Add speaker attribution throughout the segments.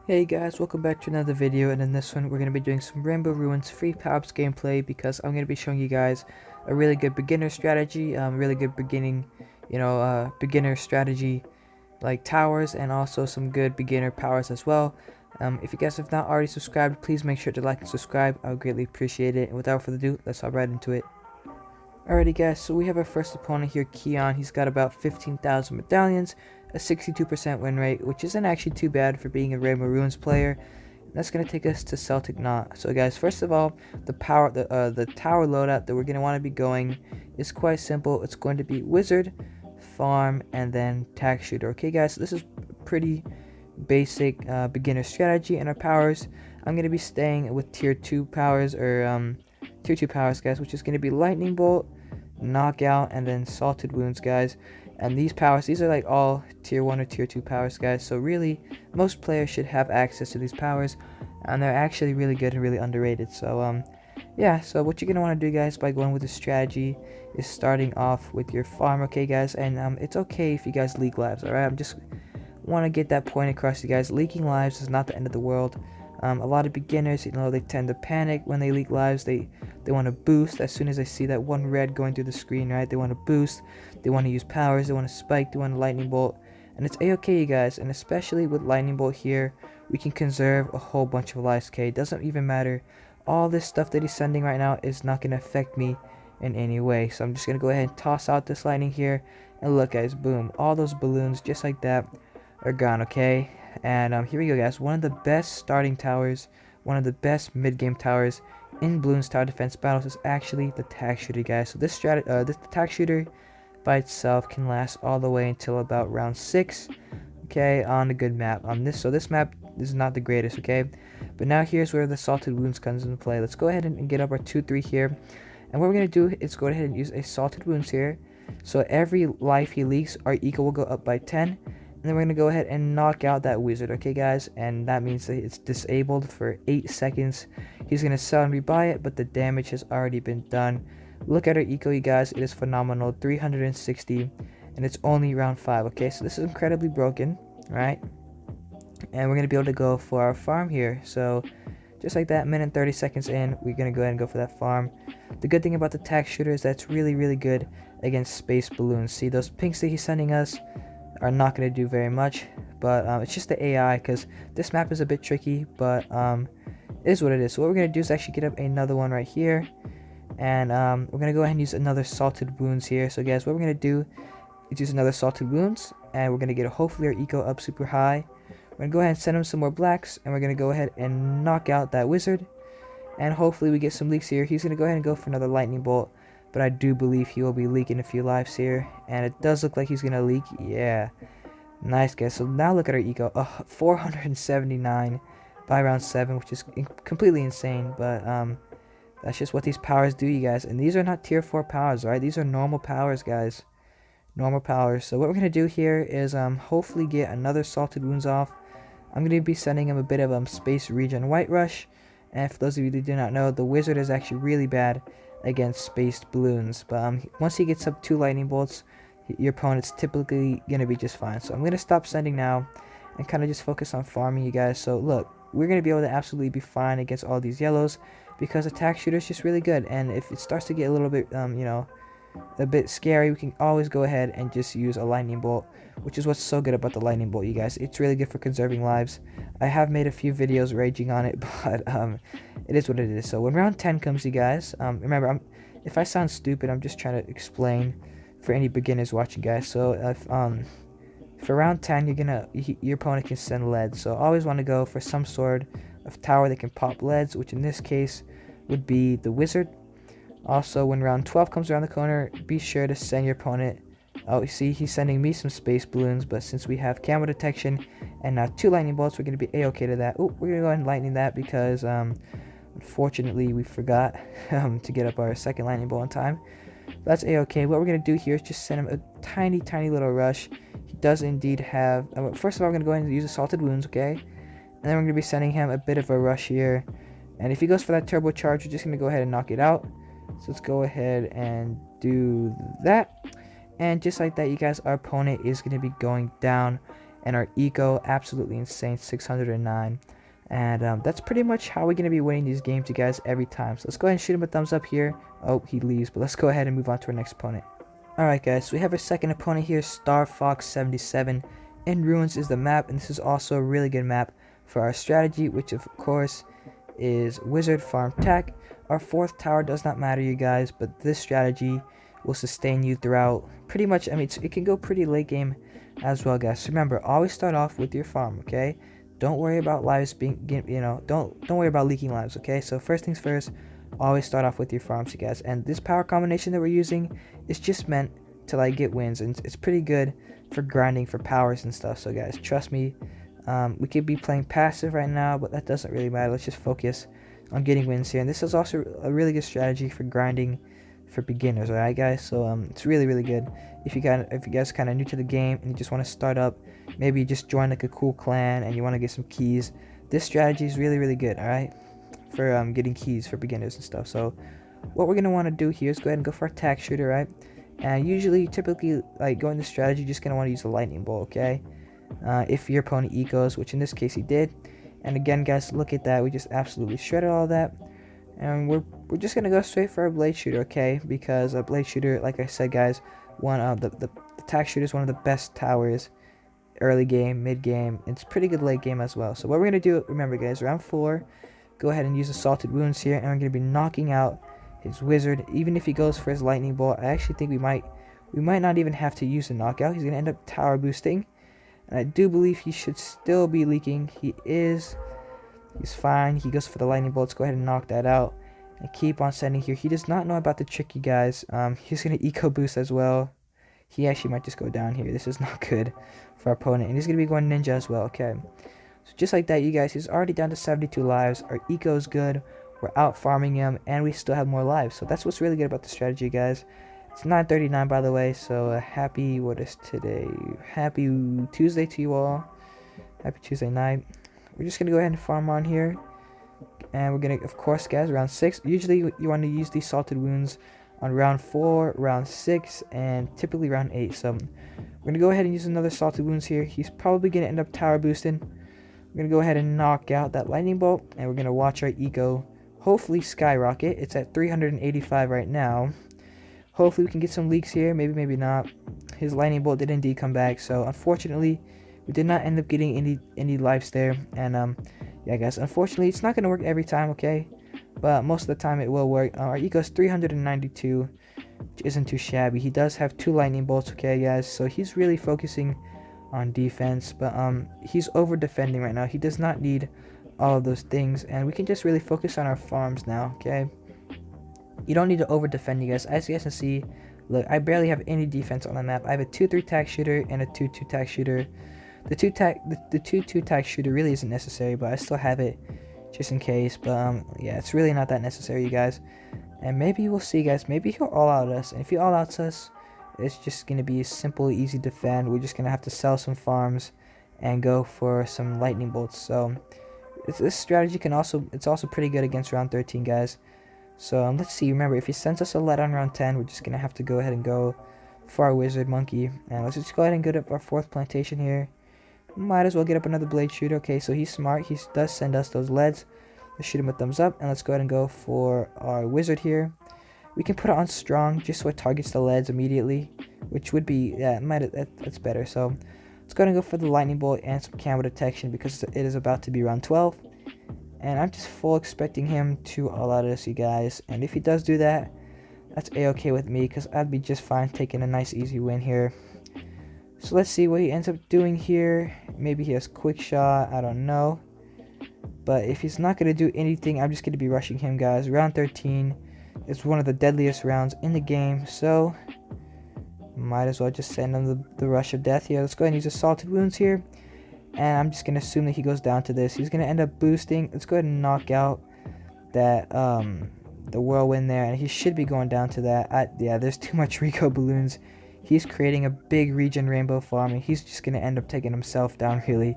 Speaker 1: Hey guys, welcome back to another video, and in this one we're going to be doing some Rainbow Ruins free power-ups gameplay because I'm going to be showing you guys a really good beginner strategy, really good beginner strategy like towers, and also some good beginner powers as well. If you guys have not already subscribed, please make sure to like and subscribe. I would greatly appreciate it, and without further ado, let's hop right into it. Alrighty guys, so we have our first opponent here, Keon. He's got about 15,000 medallions, a 62% win rate, which isn't actually too bad for being a Rainbow Ruins player. That's going to take us to Celtic Knot. So guys, first of all, the tower loadout that we're going to want to be going is quite simple. It's going to be Wizard, Farm, and then Tack Shooter. Okay guys, so this is pretty basic beginner strategy. And our powers, I'm going to be staying with tier 2 powers, or tier 2 powers guys, which is going to be Lightning Bolt, Knockout, and then Salted Wounds guys. And these powers, these are like all tier 1 or tier 2 powers guys, so really most players should have access to these powers, and they're actually really good and really underrated. So yeah, so what you're gonna want to do guys by going with this strategy is starting off with your farm. Okay guys, and it's okay if you guys leak lives. All right, I'm just want to get that point across to you guys. Leaking lives is not the end of the world. A lot of beginners, they tend to panic when they leak lives. They want to boost as soon as they see that one red going through the screen, right? They want to boost, they want to use powers, they want to spike, they want to lightning bolt, and it's a-okay, you guys. And especially with lightning bolt here, we can conserve a whole bunch of lives. Okay, it doesn't even matter. All this stuff that he's sending right now is not going to affect me in any way. So I'm just going to go ahead and toss out this lightning here, and look guys, boom, all those balloons just like that are gone. Okay, and here we go guys. One of the best starting towers, one of the best mid-game towers in Bloons tower defense battles is actually the Tack Shooter guys. So this Tack Shooter by itself can last all the way until about round 6, okay, on a good map. So this map is not the greatest, okay, but now here's where the Salted Wounds comes into play. Let's go ahead and get up our 2-3 here, and what we're gonna do is go ahead and use a Salted Wounds here. So every life he leaks, our eco will go up by 10. And then we're going to go ahead and knock out that wizard, okay guys? And that means that it's disabled for 8 seconds. He's going to sell and rebuy it, but the damage has already been done. Look at our eco, you guys. It is phenomenal, 360, and it's only round 5, okay? So this is incredibly broken, right? And we're going to be able to go for our farm here. So just like that, minute 30 seconds in, we're going to go ahead and go for that farm. The good thing about the Tack Shooter is that's really, really good against space balloons. See, those pinks that he's sending us are not going to do very much, but it's just the AI, because this map is a bit tricky, but it is what it is. So what we're going to do is actually get up another one right here, and we're going to go ahead and use another Salted Wounds here. So guys, what we're going to do is use another Salted Wounds, and we're going to get hopefully our eco up super high. We're going to go ahead and send him some more blacks, and we're going to go ahead and knock out that wizard, and hopefully we get some leaks here. He's going to go ahead and go for another lightning bolt, but I do believe he will be leaking a few lives here, and it does look like he's gonna leak. Yeah, nice guys. So now look at our eco, 479 by round 7, which is completely insane, but that's just what these powers do, you guys. And these are not tier 4 powers, right? These are normal powers, guys, normal powers. So what we're gonna do here is hopefully get another Salted Wounds off. I'm gonna be sending him a bit of space regen white rush, and for those of you that do not know, the wizard is actually really bad against spaced balloons, but once he gets up 2 lightning bolts, your opponent's typically gonna be just fine. So I'm gonna stop sending now and kind of just focus on farming, you guys. So look, we're gonna be able to absolutely be fine against all these yellows because the Tack Shooter is just really good, and if it starts to get a little bit a bit scary, we can always go ahead and just use a lightning bolt, which is what's so good about the lightning bolt, you guys. It's really good for conserving lives. I have made a few videos raging on it, but it is what it is. So when round 10 comes, you guys, remember, if I sound stupid, I'm just trying to explain for any beginners watching, guys. So if for round 10, your opponent can send leads, so always want to go for some sort of tower that can pop leads, which in this case would be the wizard. Also, when round 12 comes around the corner, be sure to send your opponent. Oh, you see, he's sending me some space balloons, but since we have camo detection and now 2 lightning bolts, we're going to be a-okay to that. Oh, we're going to go ahead and lightning that because unfortunately we forgot to get up our second lightning bolt in time. That's a-okay. What we're going to do here is just send him a tiny, tiny little rush. He does indeed have... first of all, we're going to go ahead and use the Salted Wounds, okay? And then we're going to be sending him a bit of a rush here. And if he goes for that turbocharge, we're just going to go ahead and knock it out. So let's go ahead and do that. And just like that, you guys, our opponent is going to be going down. and our eco absolutely insane, 609. And that's pretty much how we're going to be winning these games, you guys, every time. So let's go ahead and shoot him a thumbs up here. Oh, he leaves, but let's go ahead and move on to our next opponent. Alright guys, so we have our second opponent here, Star Fox 77. In Ruins is the map, and this is also a really good map for our strategy, which of course is Wizard Farm Tech. Our fourth tower does not matter, you guys, but this strategy will sustain you throughout pretty much. I mean, it can go pretty late game as well, guys. So remember, always start off with your farm, okay? Don't worry about lives being, don't worry about leaking lives, okay? So first things first, always start off with your farms, you guys. And this power combination that we're using is just meant to like get wins, and it's pretty good for grinding for powers and stuff. So guys, trust me, we could be playing passive right now, but that doesn't really matter. Let's just focus on getting wins here. And this is also a really good strategy for grinding for beginners, alright guys? So it's really good if you guys kind of new to the game and you just want to start up, maybe you just join like a cool clan and you want to get some keys. This strategy is really good, alright, for getting keys for beginners and stuff. So what we're gonna want to do here is go ahead and go for a attack shooter, right? And typically like going this strategy, you're just gonna want to use the lightning bolt, okay? If your opponent ecos, which in this case he did. And again guys, look at that, we just absolutely shredded all that. And we're just gonna go straight for a blade shooter, okay? Because a blade shooter, like I said guys, the attack shooter is one of the best towers early game, mid game, and it's pretty good late game as well. So what we're gonna do, remember guys, round 4, go ahead and use assaulted wounds here, and we're gonna be knocking out his wizard. Even if he goes for his lightning bolt, I actually think we might not even have to use a knockout. He's gonna end up tower boosting, and I do believe he should still be leaking. He's fine. He goes for the lightning bolts. Go ahead and knock that out and keep on sending here. He does not know about the trick, you guys. He's gonna eco boost as well. He actually might just go down here. This is not good for our opponent, and he's gonna be going ninja as well. Okay, so just like that, you guys, he's already down to 72 lives. Our eco is good. We're out farming him, and we still have more lives. So that's what's really good about the strategy, guys. It's 9:39, by the way. So happy, what is today? Happy Tuesday to you all. Happy Tuesday night. We're just gonna go ahead and farm on here, and we're gonna, of course, guys, round 6. Usually you want to use these salted wounds on round 4, round 6, and typically round 8. So we're gonna go ahead and use another salted wounds here. He's probably gonna end up tower boosting. We're gonna go ahead and knock out that lightning bolt, and we're gonna watch our eco hopefully skyrocket. It's at 385 right now. Hopefully we can get some leaks here. Maybe not. His lightning bolt did indeed come back, so unfortunately we did not end up getting any lives there. And yeah guys, unfortunately it's not gonna work every time, okay, but most of the time it will work. Our eco is 392, which isn't too shabby. He does have 2 lightning bolts, okay guys, so he's really focusing on defense, but he's over defending right now. He does not need all of those things, and we can just really focus on our farms now, okay? You don't need to over defend, you guys. As you guys can see, look, I barely have any defense on the map. I have a 2-3 tack shooter and a 2-2 tack shooter. The 2-2 tack shooter really isn't necessary, but I still have it just in case. But yeah, it's really not that necessary, you guys. And maybe we'll see, guys. Maybe he'll all out us, and if he all outs us, it's just gonna be a simple, easy defend. We're just gonna have to sell some farms and go for some lightning bolts. So this strategy it's also pretty good against round 13, guys. So let's see. Remember, if he sends us a lead on round 10, we're just gonna have to go ahead and go for our wizard monkey. And let's just go ahead and get up our 4th plantation here. Might as well get up another blade shooter. Okay, so he's smart. He does send us those leads. Let's shoot him a thumbs up, and let's go ahead and go for our wizard here. We can put it on strong just so it targets the leads immediately, which would be, yeah, that's better. So let's go ahead and go for the lightning bolt and some camo detection, because it is about to be round 12. And I'm just full expecting him to all out us, you guys. And if he does do that, that's a-okay with me, because I'd be just fine taking a nice easy win here. So let's see what he ends up doing here. Maybe he has quick shot, I don't know. But if he's not going to do anything, I'm just going to be rushing him, guys. Round 13 is one of the deadliest rounds in the game, so might as well just send him the rush of death here. Let's go ahead and use assaulted wounds here. And I'm just going to assume that he goes down to this. He's going to end up boosting. Let's go ahead and knock out that the whirlwind there, and he should be going down to that. Yeah, there's too much Rico balloons. He's creating a big regen rainbow farm, and he's just going to end up taking himself down, really.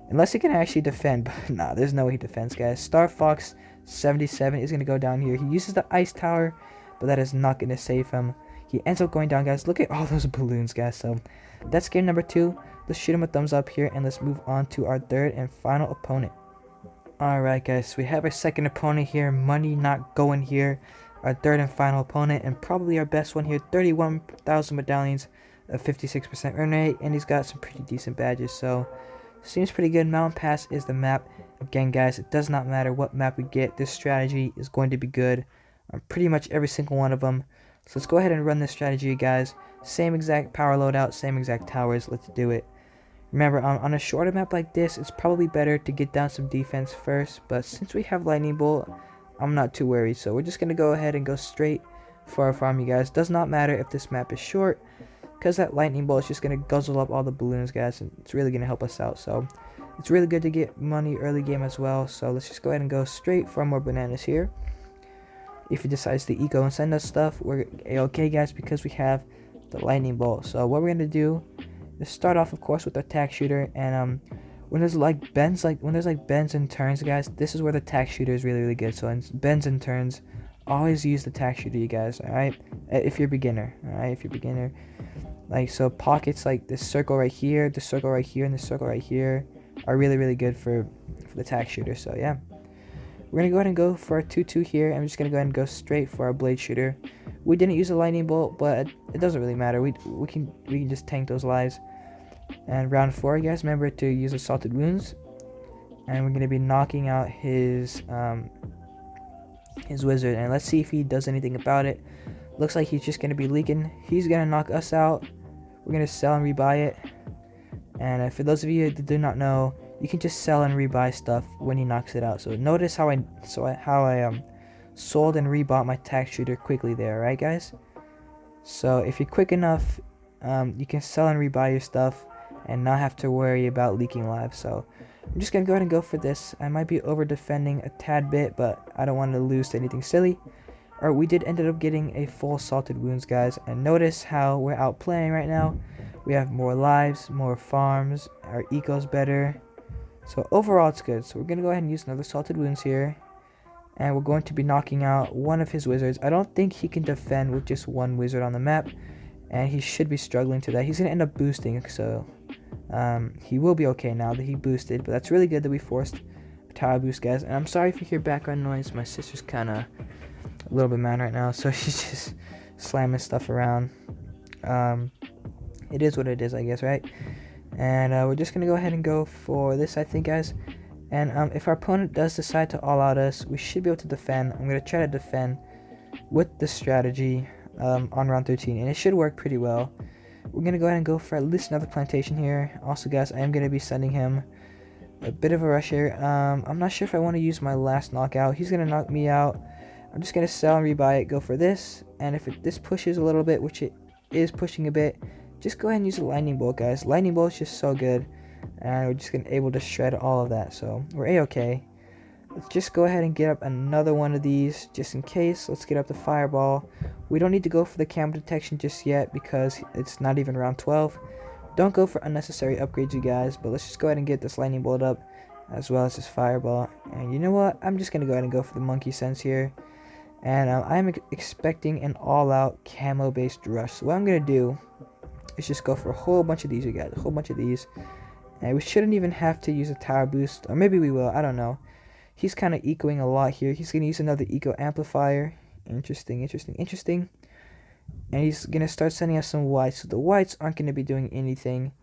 Speaker 1: Unless he can actually defend, but nah, there's no way he defends, guys. Star Fox 77 is going to go down here. He uses the ice tower, but that is not going to save him. He ends up going down, guys. Look at all those balloons, guys. So that's game number 2. let's shoot him a thumbs up here, and let's move on to our third and final opponent. Alright guys, so we have our second opponent here, money not going here. Our third and final opponent, and probably our best one here, 31,000 medallions, a 56% earn rate, and he's got some pretty decent badges, so seems pretty good. Mountain Pass is the map. Again guys, it does not matter what map we get, this strategy is going to be good on pretty much every single one of them. So let's go ahead and run this strategy, guys. Same exact power loadout, same exact towers, let's do it. Remember, on a shorter map like this, it's probably better to get down some defense first, but since we have Lightning Bolt, I'm not too worried. So we're just going to go ahead and go straight for our farm, you guys. Does not matter if this map is short, because that Lightning Bolt is just going to guzzle up all the balloons, guys, and it's really going to help us out. So it's really good to get money early game as well. So let's just go ahead and go straight for more bananas here. If he decides to eco and send us stuff, we're okay, guys, because we have the Lightning Bolt. So what we're going to do, let's start off, of course, with our tack shooter, and when there's like bends and turns, guys, this is where the tack shooter is really good. So in bends and turns, always use the tack shooter, you guys. All right, if you're beginner, like so pockets like this circle right here, this circle right here, and this circle right here are really good for the tack shooter. So yeah, we're gonna go ahead and go for our 2-2 here. I'm just gonna go ahead and go straight for our blade shooter. We didn't use a lightning bolt, but it doesn't really matter. We can just tank those lives. And round 4, guys, remember to use assaulted wounds, and we're gonna be knocking out his wizard, and let's see if he does anything about it. Looks like he's just gonna be leaking. He's gonna knock us out. We're gonna sell and rebuy it. And for those of you that do not know, you can just sell and rebuy stuff when he knocks it out. So notice how I sold and rebought my tack shooter quickly there, right, guys? So if you're quick enough, you can sell and rebuy your stuff and not have to worry about leaking lives. So I'm just gonna go ahead and go for this. I might be over defending a tad bit, but I don't want to lose to anything silly. Or we did ended up getting a full assaulted wounds, guys, and notice how we're outplaying right now. We have more lives, more farms, our eco's better, so overall it's good. So we're gonna go ahead and use another assaulted wounds here, and we're going to be knocking out one of his wizards. I don't think he can defend with just one wizard on the map, and he should be struggling to that. He's gonna end up boosting, so he will be okay now that he boosted, but that's really good that we forced a tower boost, guys. And I'm sorry if you hear background noise, my sister's kind of a little bit mad right now, so she's just slamming stuff around. It is what it is, I guess, right? And we're just gonna go ahead and go for this, I think, guys. And if our opponent does decide to all out us, we should be able to defend. I'm gonna try to defend with this strategy on round 13, and it should work pretty well. We're gonna go ahead and go for at least another plantation here. Also, guys, I am gonna be sending him a bit of a rush here. I'm not sure if I want to use my last knockout. He's gonna knock me out. I'm just gonna sell and rebuy it, go for this, and if this pushes a little bit, which it is pushing a bit, just go ahead and use a lightning bolt, guys. Lightning bolt is just so good, and we're just gonna able to shred all of that, so we're a-okay. Let's just go ahead and get up another one of these just in case. Let's get up the fireball. We don't need to go for the camo detection just yet because it's not even round 12. Don't go for unnecessary upgrades, you guys, but let's just go ahead and get this lightning bolt up as well as this fireball. And you know what, I'm just gonna go ahead and go for the monkey sense here. And I'm expecting an all-out camo-based rush. So what I'm going to do is just go for a whole bunch of these, you guys. A whole bunch of these. And we shouldn't even have to use a tower boost. Or maybe we will. I don't know. He's kind of ecoing a lot here. He's going to use another eco amplifier. Interesting. And he's going to start sending us some whites. So the whites aren't going to be doing anything.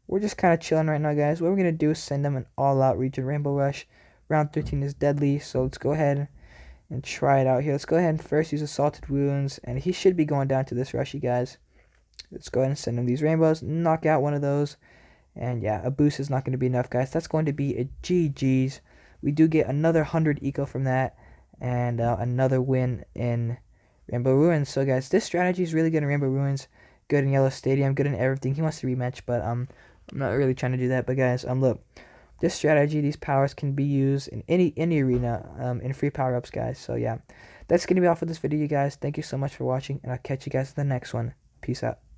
Speaker 1: We're just kind of chilling right now, guys. What we're going to do is send them an all-out region rainbow rush. Round 13 is deadly. So let's go ahead and try it out here. Let's go ahead and first use assaulted wounds, and he should be going down to this rush, you guys. Let's go ahead and send him these rainbows, knock out one of those, and yeah, a boost is not going to be enough, guys. That's going to be a GG's. We do get another 100 eco from that, and another win in Rainbow Ruins. So guys, this strategy is really good in Rainbow Ruins, good in Yellow Stadium, good in everything. He wants to rematch, but I'm not really trying to do that. But guys, look, this strategy, these powers can be used in any arena in free power-ups, guys. So yeah, that's going to be all for this video, you guys. Thank you so much for watching, and I'll catch you guys in the next one. Peace out.